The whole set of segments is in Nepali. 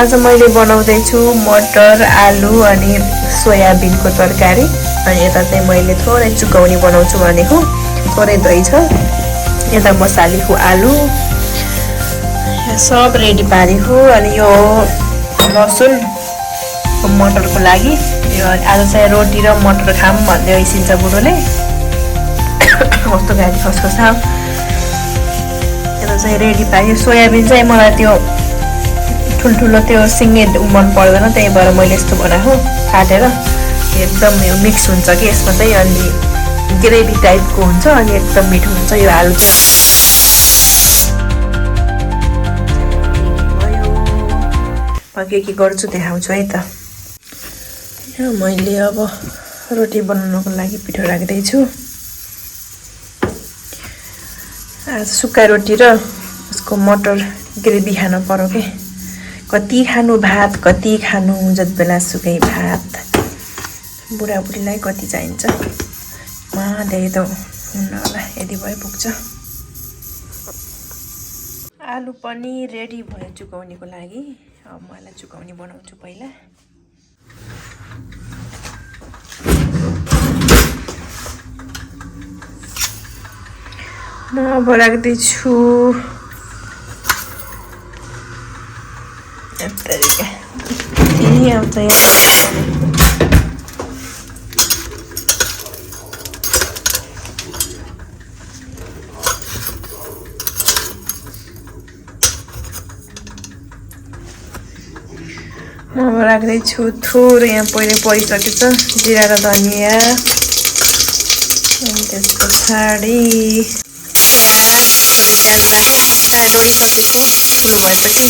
आज मैले बनाउँदैछु मटर आलु अनि सोयाबिनको तरकारी। अनि यता चाहिँ मैले थोरै चुकौनी बनाउँछु भनेको, थोरै दही छ, यता मसालेको आलु सब रेडी पारेको। अनि यो लसुन मटरको लागि, यो आज चाहिँ रोटी र मटर खाम भन्दै ऐसिन्छ बुढोले। कस्तो गाडी खसखस यता चाहिँ रेडी पारेँ। सोयाबिन चाहिँ मलाई त्यो ठुल्ठुलो त्यो सिङ्गे मन पर्दैन, त्यही भएर मैले यस्तो बनाएको काटेर। एकदम यो मिक्स हुन्छ कि यसमा चाहिँ, अनि ग्रेभी टाइपको हुन्छ अनि एकदम मिठो हुन्छ यो आलु चाहिँ। के गर्छु देखाउँछु है त। मैले अब रोटी बनाउनको लागि पिठो राख्दैछु। आज सुक्खा रोटी र उसको मटर ग्रेभी खानु पर्यो के। कति खानु भात, कति खानु जति बेला सुकै भात। बुढाबुढीलाई कति चाहिन्छ, धेरै त हुन्न होला, यदि भए पुग्छ। आलु पनि रेडी भयो चुकौनीको लागि। अब मलाई चुकौनी बनाउँछु पहिला। म अब राख्दैछु राख्दैछु थोरै यहाँ पहिले परिसकेछ जिरा र धनिया। अनि त्यस पछाडि प्याज राखेँ। रोटी सकेको सुरु भएपछि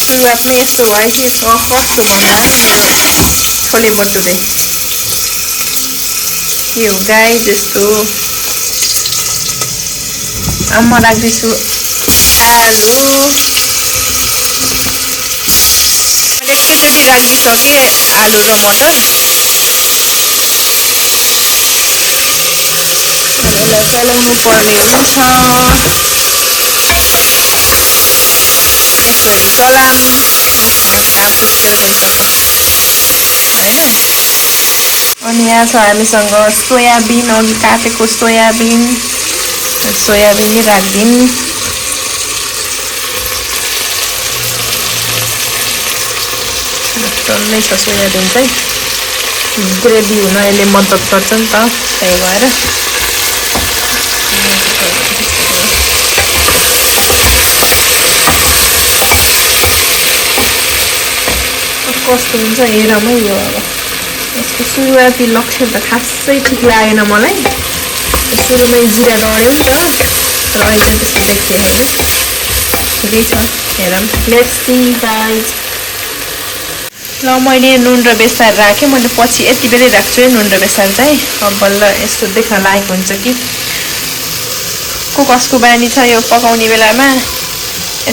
सुरुवातमै यस्तो भयो कि कस्तो बनायो मेरो छोले भटुरे। के हो गाई जस्तो। अब म राख्दैछु आलु। मैले एकैचोटि राखिसकेँ आलु र मटर। यसलाई चलाउनु पर्ने हुन्छ। यसरी चलाम होइन। अनि यहाँ छ हामीसँग सोयाबिन, अघि काटेको सोयाबिन नै राखिदिउँ। डल्लै छ सोयाबिन चाहिँ, ग्रेभी हुन यसले मद्दत गर्छ नि त, त्यही भएर। कस्तो हुन्छ हेरौँ यो। अब यसको सुरुवाती लक्षण त खासै ठिक लागेन मलाई। सुरुमै जिरा डढ्यो नि त, तर अहिले त्यस्तो देख्थेँ होइन। ठिकै छ, हेरौँ। Let's see guys. ल मैले नुन र बेसार राखेँ। मैले पछि यति बेलै राख्छु है नुन र बेसार चाहिँ। अब बल्ल यस्तो देख्न लायक हुन्छ कि कसको बानी छ यो पकाउने बेलामा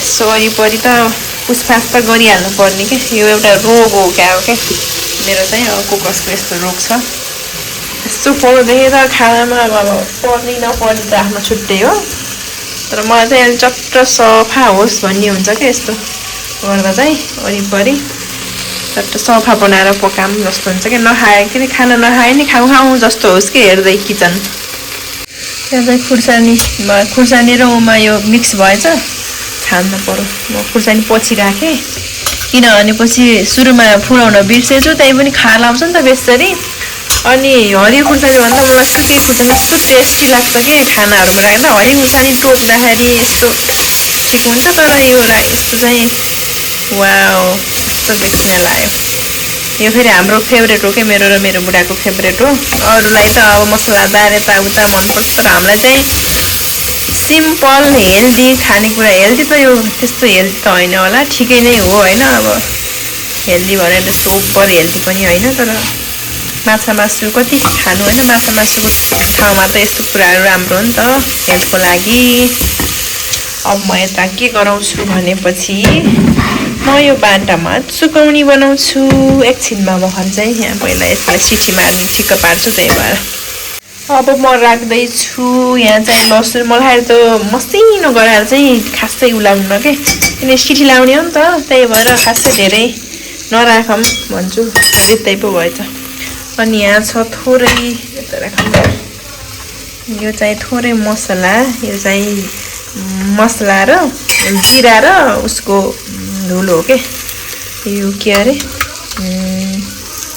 यसो वरिपरि त पुछपाछ त गरिहाल्नु पर्ने के। यो एउटा रोग हो क्या हो क्या मेरो चाहिँ। अब कसको यस्तो रोग छ। यस्तो फोटो देखेर खानामा अब पर्ने नपर्ने त आफ्नो छुट्टै हो, तर मलाई चाहिँ अहिले चट्ट सफा होस् भन्ने हुन्छ क्या। यस्तो गर्दा चाहिँ वरिपरि चट्ट सफा बनाएर पकाम जस्तो हुन्छ कि। नखाए कि खाना नखाए नि खाउँ जस्तो होस् कि हेर्दै किचन। त्यहाँ चाहिँ खुर्सानी र उमा यो मिक्स भएछ, छान्नु पर्यो। म खुर्सानी पछि राखेँ किनभने पछि सुरुमा फुराउन बिर्सेछु, त्यही पनि खार आउँछ नि त बेसरी। अनि हरियो खुर्सानी भन्दा मलाई सुके खुर्सानी यस्तो टेस्टी लाग्छ कि खानाहरूमा राख्दा। हरियो खुर्सानी टोक्दाखेरि यस्तो ठिक हुन्छ, तर यो यस्तो चाहिँ वाउ यस्तो देखिन लाग्यो। यो फेरि हाम्रो फेभरेट हो क्या, मेरो र मेरो बुढाको फेभरेट हो। अरूलाई त अब मसलादार यताउता मनपर्छ, तर हामीलाई चाहिँ सिम्पल हेल्दी खानेकुरा। हेल्दी त यो त्यस्तो हेल्दी त होइन होला, ठिकै नै हो होइन। अब हेल्दी भनेर त्यस्तो ओभर हेल्दी पनि होइन, तर माछा मासु कति खानु होइन। माछा मासुको ठाउँमा त यस्तो कुराहरू राम्रो हो नि त हेल्थको लागि। अब म यता के गराउँछु भनेपछि म यो बाटामा चुकौनी बनाउँछु। एकछिनमा भर्खर चाहिँ यहाँ पहिला यसलाई सिटी मार्ने ठिक्क पार्छु, त्यही भएर अब म राख्दैछु यहाँ चाहिँ लसुन मलाई त मसिनो गराएर चाहिँ खासै उलाउनु के किन सिटी लाउने हो नि त त्यही भएर खासै धेरै नराखौँ भन्छु रित्तै पो भएछ अनि यहाँ छ थोरै यता राखौँ यो चाहिँ थोरै मसला यो चाहिँ मसला र जिरा र उसको धुलो हो के यो के अरे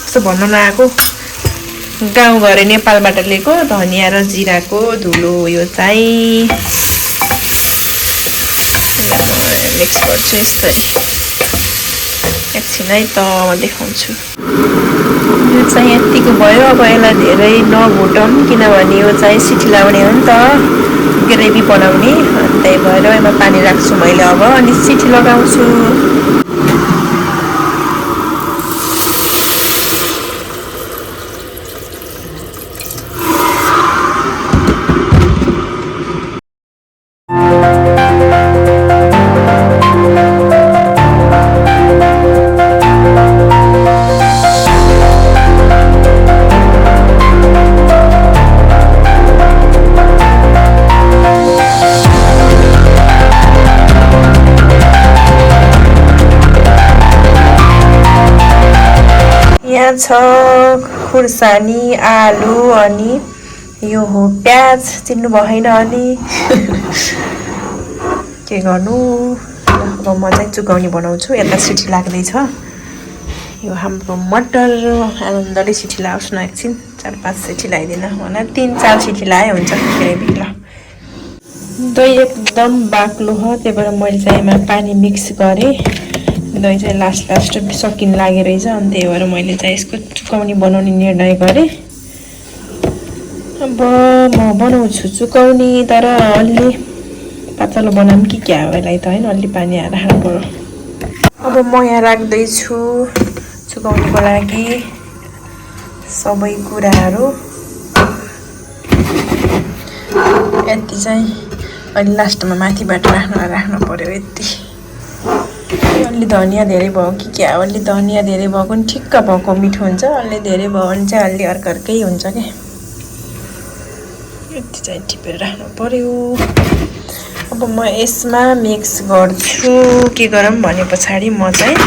कस्तो भन्नु नआएको गाउँघरे नेपालबाट ल्याएको धनिया र जिराको धुलो यो चाहिँ मिक्स गर्छु यसरी एकछिन है त म देखाउँछु यो चाहिँ यतिको भयो अब यसलाई धेरै नभुटौँ किनभने यो चाहिँ सिटी लाउने हो नि त ग्रेभी बनाउने त्यही भएर यसमा पानी राख्छु मैले अब अनि सिटी लगाउँछु छ खुर्सानी आलु अनि यो हो प्याज चिन्नु भएन अनि के गर्नु अब म चाहिँ चुकाउने बनाउँछु यता सिटी लाग्दैछ यो हाम्रो मटर आनन्दले सिटी लाओस् न एकछिन 4-5 सिटी लगाइदिन भने 3-4 सिटी लाए हुन्छ ग्रेभी ल दही एकदम बाक्लो हो त्यही भएर मैले चाहिँ यसमा पानी मिक्स गरेँ दही चाहिँ लास्ट सकिन लागिरहेछ अनि त्यही भएर मैले चाहिँ यसको चुकाउने बनाउने निर्णय गरेँ अब म बनाउँछु चुकाउने तर अलि पातलो बनाऊँ कि क्या हो यसलाई त होइन अलि पानी हालेर राख्नु पर्यो अब म यहाँ राख्दैछु चुकाउनुको लागि सबै कुराहरू यति चाहिँ अलि लास्टमा माथिबाट राख्नु पर्यो यति अलि धनिया धेरै भयो कि क्या अलि धनिया धेरै भएको पनि ठिक्क भएको मिठो हुन्छ अलि धेरै भयो भने चाहिँ अलि अर्कै हुन्छ के यति चाहिँ टिपेर राख्नु पर्यो अब म यसमा मिक्स गर्छु के गरौँ भने पछाडि म चाहिँ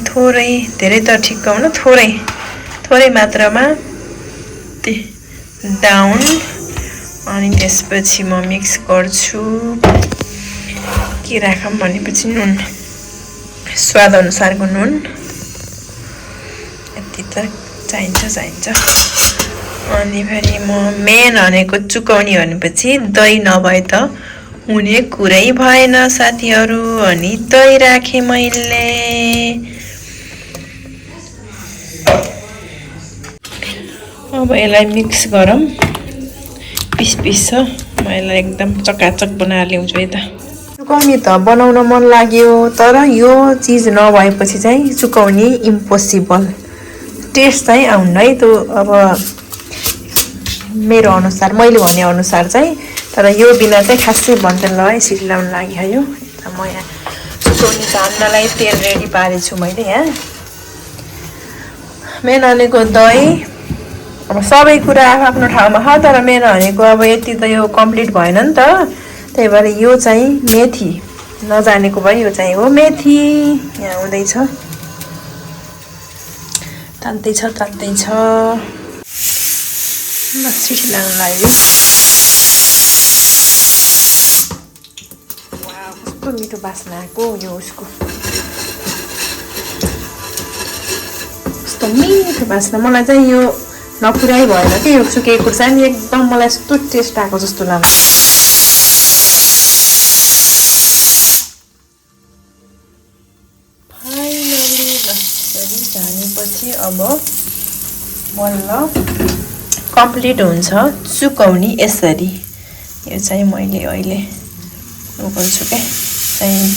थोरै धेरै त ठिक्क हुन थोरै मात्रामा डाउन अनि त्यसपछि म मिक्स गर्छु के राखौँ भनेपछि नुन स्वाद अनुसारको नुन यति त चाहिन्छ अनि फेरि म मेन भनेको चुकाउने भनेपछि दही नभए त हुने कुरै भएन साथीहरू अनि दही राखेँ मैले अब यसलाई मिक्स गरौँ पिस छ म यसलाई एकदम चकाचक बनाएर ल्याउँछु है त चुकाउने त बनाउन मन लाग्यो तर यो चिज नभएपछि चाहिँ चुकाउने इम्पोसिबल टेस्ट चाहिँ आउन्न है त्यो अब मेरो अनुसार मैले भने अनुसार चाहिँ तर यो बिना चाहिँ खासै बन्दैन ल सिटी लाउन लागि है यो म यहाँ चुकाउने धान्नलाई तेल रेडी पारेछु मैले यहाँ मेन भनेको दही अब सबै कुरा आफ्नो ठाउँमा छ तर मेन भनेको अब यति त यो कम्प्लिट भएन नि त त्यही भएर यो चाहिँ मेथी नजानेको भए यो चाहिँ हो मेथी यहाँ हुँदैछ तान्दैछ सिटी लाग्न लाग्यो कस्तो मिठो बास्ना आएको यो उसको कस्तो मिठो बास्ना मलाई चाहिँ यो नपुराइ भएन कि यो सुकेको खुर्सानी एकदम मलाई यस्तो टेस्ट आएको जस्तो लाग्यो झानेपछि अब बल्ल कम्प्लिट हुन्छ चुकाउने यसरी यो चाहिँ मैले अहिले उ गर्छु के चाहिँ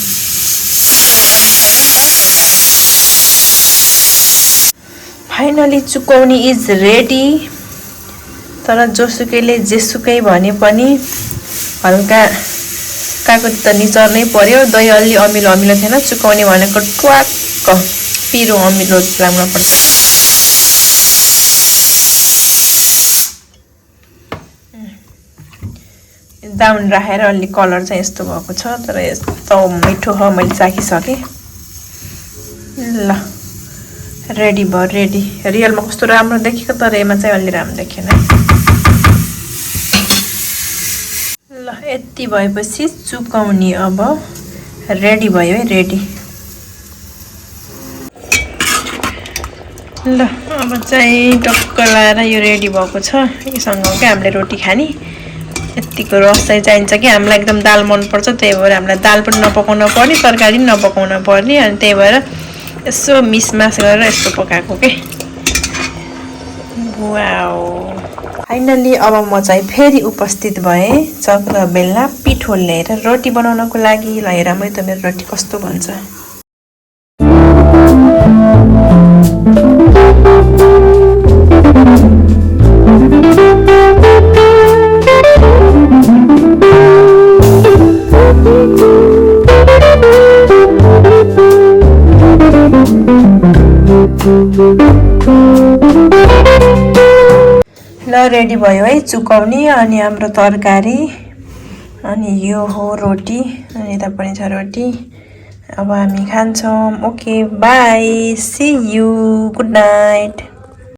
फाइनली चुकाउने इज रेडी तर जोसुकैले जेसुकै भने पनि हल्का काकुति त निचर्नै पर्यो दही अलि अमिलो थिएन चुकाउने भनेको ट्वाक्क पिरो अमिलो लाउन पर्छ डाउन राखेर अलि कलर चाहिँ यस्तो भएको छ तर यस्तो मिठो हो मैले चाखिसकेँ ल रेडी भयो रेडी रियलमा कस्तो राम्रो देखेको तर यसमा चाहिँ अलि राम्रो देखेन ल यति भएपछि चुकाउने अब रेडी भयो है रेडी ल अब चाहिँ टक्क लाएर यो रेडी भएको छ योसँग क्या हामीले रोटी खाने यतिको रस चाहिँ चाहिन्छ कि हामीलाई एकदम दाल मनपर्छ त्यही भएर हामीलाई दाल पनि नपकाउन पर्ने तरकारी पनि नपकाउन पर्ने अनि त्यही भएर यसो मिसमास गरेर यस्तो पकाएको के वाउ फाइनली अब म चाहिँ फेरि उपस्थित भएँ चक्र बेलना पिठो लिएर रोटी बनाउनको लागि ल हेर मैले त मेरो रोटी कस्तो भन्छ ल रेडी भयो है चुकाउने अनि हाम्रो तरकारी अनि यो हो रोटी अनि यता पनि छ रोटी अब हामी खान्छौँ okay bye see you good night